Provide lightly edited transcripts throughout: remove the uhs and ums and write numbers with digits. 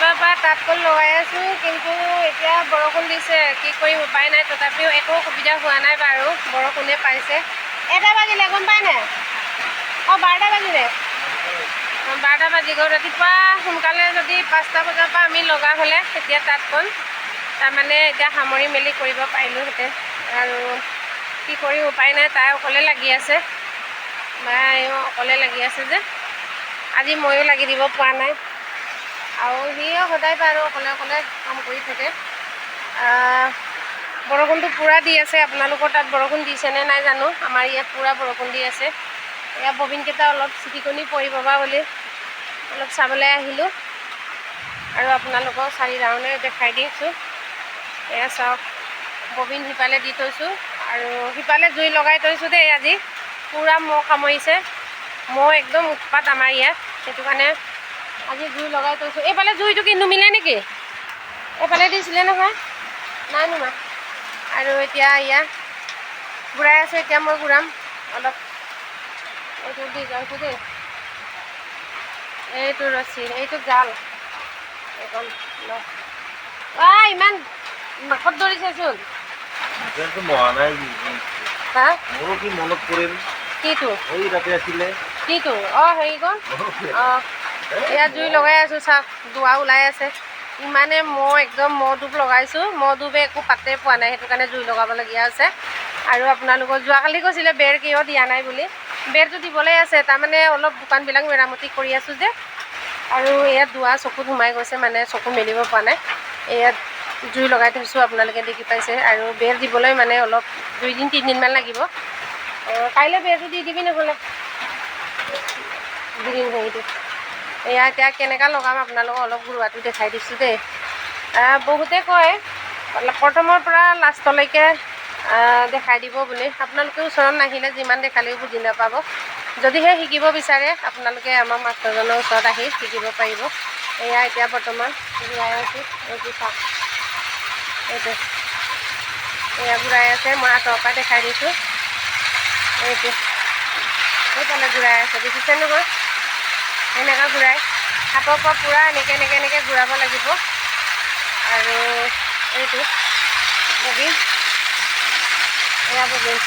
বজাৰ পৰা তাঁতখন লগাই আছোঁ, কিন্তু এতিয়া বৰষুণ দিছে, কি কৰিম উপায় নাই। তথাপিও একো সুবিধা হোৱা নাই বাৰু, বৰষুণে পাইছে। এটা বাজিলে গম পাই নাই? 12টা বাজিলে। 12টা বাজি গ'ল। ৰাতিপুৱা সোনকালে যদি 5টা বজাৰ পৰা আমি লগা হ'লে তেতিয়া তাঁতখন তাৰমানে এতিয়া সামৰি মেলি কৰিব পাৰিলোঁহেঁতেন। আৰু কি কৰি উপায় নাই, তাই অকলে লাগি আছে, মায়েও অকলে লাগি আছে যে আজি ময়ো লাগি দিব পৰা নাই। আৰু সিও সদায় বাৰু অকলে অকলে কাম কৰি থাকে। বৰষুণটো পূৰা দি আছে। আপোনালোকৰ তাত বৰষুণ দিছেনে নাই জানো? আমাৰ ইয়াত পূৰা বৰষুণ দি আছে। এয়া ববিনকেইটা অলপ চিটিকনি পৰিব বা বুলি অলপ চাবলৈ আহিলোঁ, আৰু আপোনালোকক চাৰি ৰাউণ্ডে দেখাই দিছোঁ। এয়া চাওক, ববিন সিফালে দি থৈছোঁ আৰু সিফালে জুই লগাই থৈছোঁ দেই। আজি পূৰা মহ কামুৰিছে, মহ একদম উৎপাত আমাৰ ইয়াত, সেইটো কাৰণে আজি জুই লগাই থৈছোঁ। এইফালে জুইটো কি নুমিলে নেকি? এইফালে দিছিলে নহয়, নাই নুমা। আৰু এতিয়া এয়া ঘূৰাই আছোঁ। এতিয়া মই ঘূৰাম অলপ, এইটো দি যাইছোঁ দেই, এইটো ৰছী, এইটো জাল, এইখন ইমান নাকত ধৰিছেচোন। মোৰো কি মনত পৰিল, কিটো এই তাতে আছিলে কিটো? হেৰিখন এয়া জুই লগাই আছোঁ, চাওক ধোঁৱা ওলাই আছে। ইমানে মহ, একদম মহ ধূপ লগাইছোঁ, মহ ধূপে একো পাত্তে পোৱা নাই, সেইটো কাৰণে জুই লগাবলগীয়া হৈছে। আৰু আপোনালোকৰ যোৱাকালি কৈছিলে বেৰ কিয় দিয়া নাই বুলি, বেৰটো দিবলৈ আছে। তাৰমানে অলপ দোকানবিলাক মেৰামতি কৰি আছোঁ যে, আৰু ইয়াত ধোঁৱা চকুত সোমাই গৈছে, মানে চকু মেলিব পৰা নাই। ইয়াত জুই লগাই থৈছোঁ, আপোনালোকে দেখি পাইছে। আৰু বেৰ দিবলৈ মানে অলপ 2 দিন 3 দিনমান লাগিব। কাইলৈ বেৰটো দি দিবি নহ'লে, দি দিম হেৰিটো। এয়া এতিয়া কেনেকৈ লগাম আপোনালোকক অলপ ঘূৰোৱাটো দেখাই দিছোঁ দেই। বহুতে কয় প্ৰথমৰ পৰা লাষ্টলৈকে দেখাই দিব বুলি। আপোনালোকে ওচৰত নাহিলে যিমান দেখালেও বুজি নাপাব। যদিহে শিকিব বিচাৰে আপোনালোকে আমাৰ মাষ্টৰজনৰ ওচৰত আহি শিকিব পাৰিব। এয়া এতিয়া বৰ্তমান ঘূৰাই আছোঁ, এইটো চাওক, এইটো এয়া ঘূৰাই আছে। মই আঁতৰৰ পৰা দেখাই দিছোঁ, এইটো সেইফালে ঘূৰাই আছে, দেখিছে নহয়? এনেকৈ ঘূৰাই হাতৰ পৰা পূৰা এনেকৈ ঘূৰাব লাগিব। আৰু এইটো ববিন, এয়া ববিন,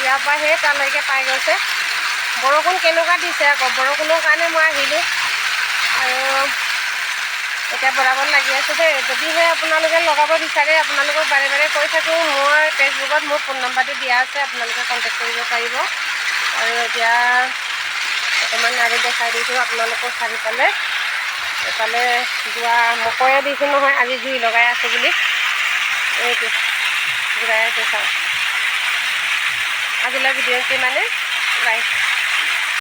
ইয়াৰ পৰা সেই তালৈকে পাই গৈছে। বৰষুণ কেনেকুৱা দিছে আকৌ, বৰষুণৰ কাৰণে মই আহিলোঁ, আৰু এতিয়া বৰাবত লাগি আছোঁ দেই। যদিহে আপোনালোকে লগাব বিচাৰে, আপোনালোকক বাৰে বাৰে কৈ থাকোঁ, মই ফেচবুকত মোৰ ফোন নম্বৰটো দিয়া আছে, আপোনালোকে কণ্টেক্ট কৰিব পাৰিব। আৰু এতিয়া অকণমান আৰু দেখাই দিছোঁ আপোনালোকক চাৰিওফালে। এইফালে যোৱা মকৈয়ে দিছোঁ নহয়, আজি জুই লগাই আছোঁ বুলি। এইটো ঘূৰাই আছোঁ, চাওক। আজিলৈ ভিডিঅ'টো মানে বাই।